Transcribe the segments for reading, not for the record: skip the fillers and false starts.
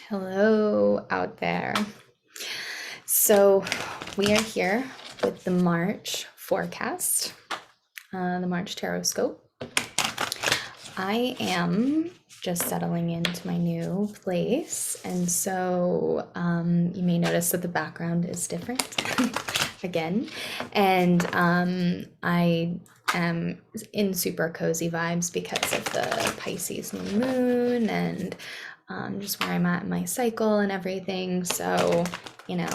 Hello out there. So we are here with the March forecast, the March Tarotscope. I am just settling into my new place, and so you may notice that the background is different again, and I am in super cozy vibes because of the Pisces new moon and just where I'm at in my cycle and everything. So, I'm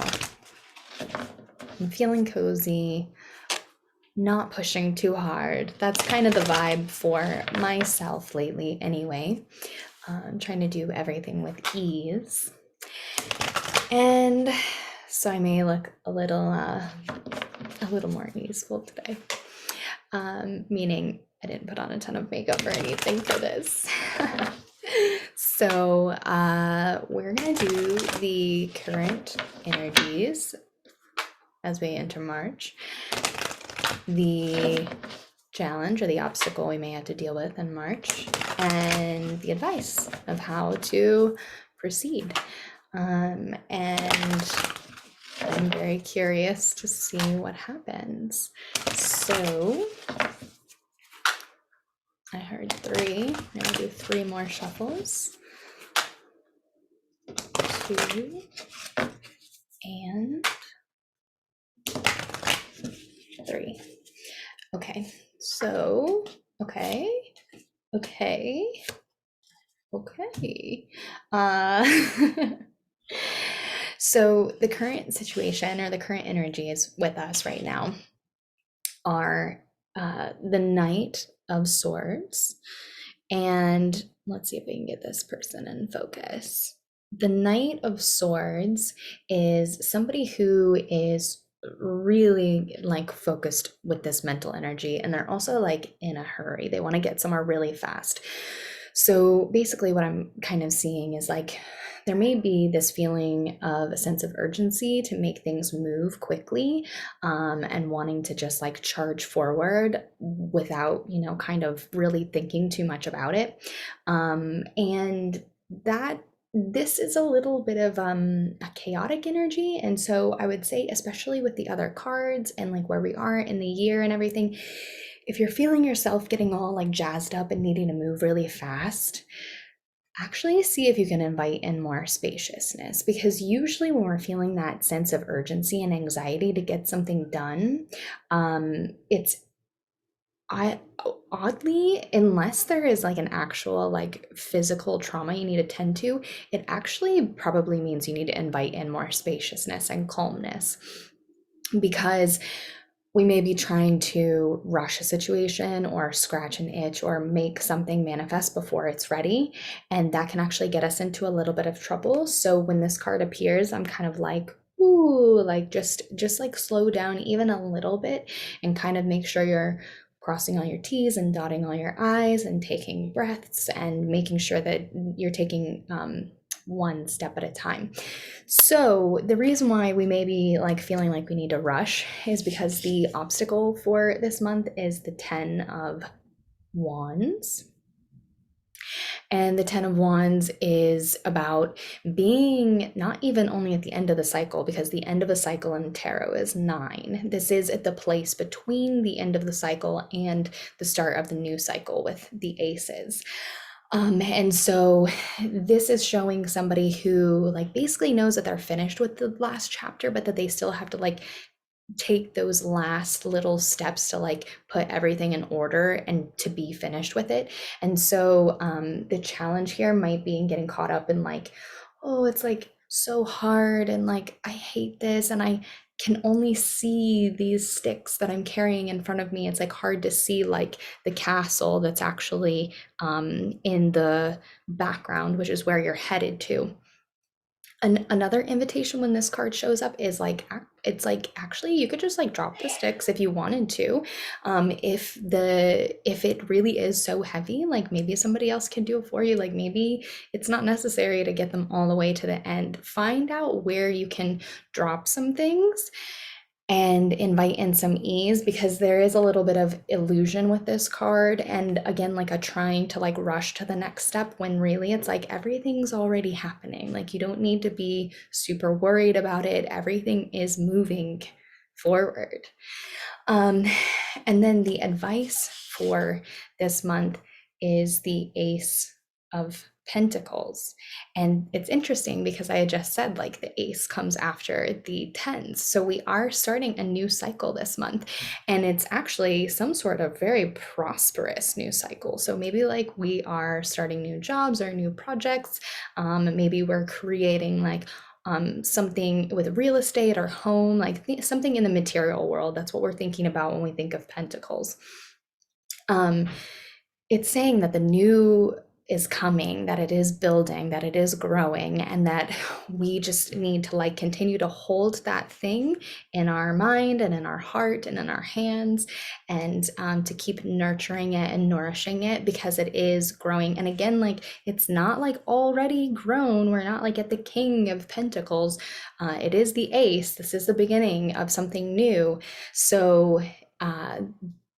feeling cozy, not pushing too hard. That's kind of the vibe for myself lately, anyway. I'm trying to do everything with ease. And so I may look a little more easeful today. Meaning I didn't put on a ton of makeup or anything for this. So we're gonna do the current energies as we enter March, the challenge or the obstacle we may have to deal with in March, and the advice of how to proceed. And I'm very curious to see what happens. So I heard 3. I'm gonna do 3 more shuffles. 2 and 3. Okay, so okay. So the current situation or the current energies with us right now are the Knight of Swords, and let's see if we can get this person in focus. The Knight of Swords is somebody who is really like focused with this mental energy, and they're also like in a hurry. They want to get somewhere really fast. So basically what I'm kind of seeing is like there may be this feeling of a sense of urgency to make things move quickly, and wanting to just like charge forward without, kind of really thinking too much about it. And that this is a little bit of a chaotic energy. And so I would say, especially with the other cards and like where we are in the year and everything, if you're feeling yourself getting all like jazzed up and needing to move really fast, actually see if you can invite in more spaciousness, because usually when we're feeling that sense of urgency and anxiety to get something done, it's oddly, unless there is like an actual like physical trauma you need to tend to, it actually probably means you need to invite in more spaciousness and calmness, because we may be trying to rush a situation or scratch an itch or make something manifest before it's ready, and that can actually get us into a little bit of trouble. So when this card appears, I'm kind of like, ooh, like just like slow down even a little bit and kind of make sure you're crossing all your T's and dotting all your I's and taking breaths and making sure that you're taking one step at a time. So the reason why we may be like feeling like we need to rush is because the obstacle for this month is the 10 of Wands. And the 10 of Wands is about being not even only at the end of the cycle, because the end of a cycle in tarot is 9. This is at the place between the end of the cycle and the start of the new cycle with the aces. And so this is showing somebody who like basically knows that they're finished with the last chapter, but that they still have to like take those last little steps to like put everything in order and to be finished with it. And so the challenge here might be in getting caught up in like, oh, it's like so hard and like I hate this and I can only see these sticks that I'm carrying in front of me. It's like hard to see like the castle that's actually in the background, which is where you're headed to. Another invitation when this card shows up is like it's like actually you could just like drop the sticks if you wanted to. If it really is so heavy, like maybe somebody else can do it for you. Like maybe it's not necessary to get them all the way to the end. Find out where you can drop some things and invite in some ease, because there is a little bit of illusion with this card, and again, like a trying to like rush to the next step, when really it's like everything's already happening. Like you don't need to be super worried about it. Everything is moving forward. um and then the advice for this month is the Ace of Pentacles. And it's interesting because I had just said like the ace comes after the tens. So we are starting a new cycle this month. And it's actually some sort of very prosperous new cycle. So maybe like we are starting new jobs or new projects. Maybe we're creating like something with real estate or home, like something in the material world. That's what we're thinking about when we think of Pentacles. Um, it's saying that the new is coming, that it is building, that it is growing, and that we just need to like continue to hold that thing in our mind and in our heart and in our hands, and to keep nurturing it and nourishing it, because it is growing. And again, like it's not like already grown. We're not like at the King of Pentacles. It is the Ace. This is the beginning of something new. So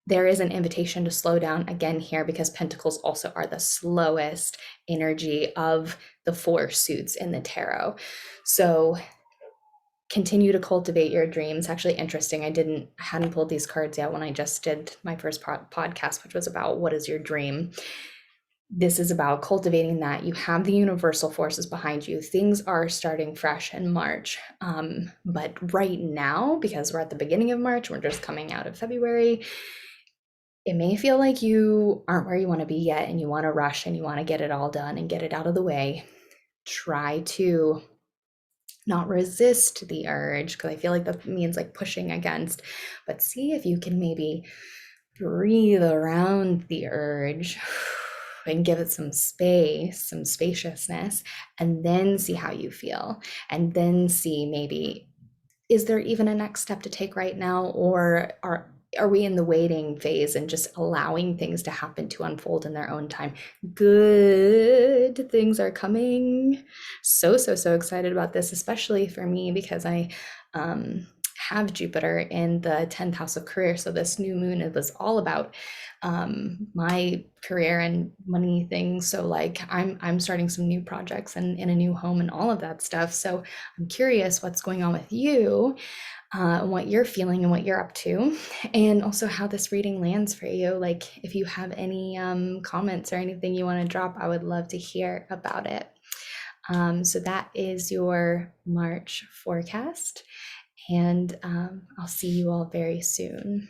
there is an invitation to slow down again here, because Pentacles also are the slowest energy of the four suits in the tarot. So continue to cultivate your dreams. Actually interesting, I hadn't pulled these cards yet when I just did my first podcast, which was about what is your dream. This is about cultivating that. You have the universal forces behind you. Things are starting fresh in March. But right now, because we're at the beginning of March, we're just coming out of February, it may feel like you aren't where you want to be yet, and you want to rush and you want to get it all done and get it out of the way. Try to not resist the urge, because I feel like that means like pushing against, but see if you can maybe breathe around the urge and give it some space, some spaciousness, and then see how you feel. And then see, maybe, is there even a next step to take right now, or are we in the waiting phase and just allowing things to happen, to unfold in their own time? Good things are coming. So excited about this, especially for me, because I have Jupiter in the 10th house of career. So this new moon, it was all about my career and money things. So like I'm starting some new projects and in a new home and all of that stuff. So I'm curious what's going on with you, what you're feeling and what you're up to, and also how this reading lands for you. Like if you have any comments or anything you want to drop, I would love to hear about it. So that is your March forecast, and I'll see you all very soon.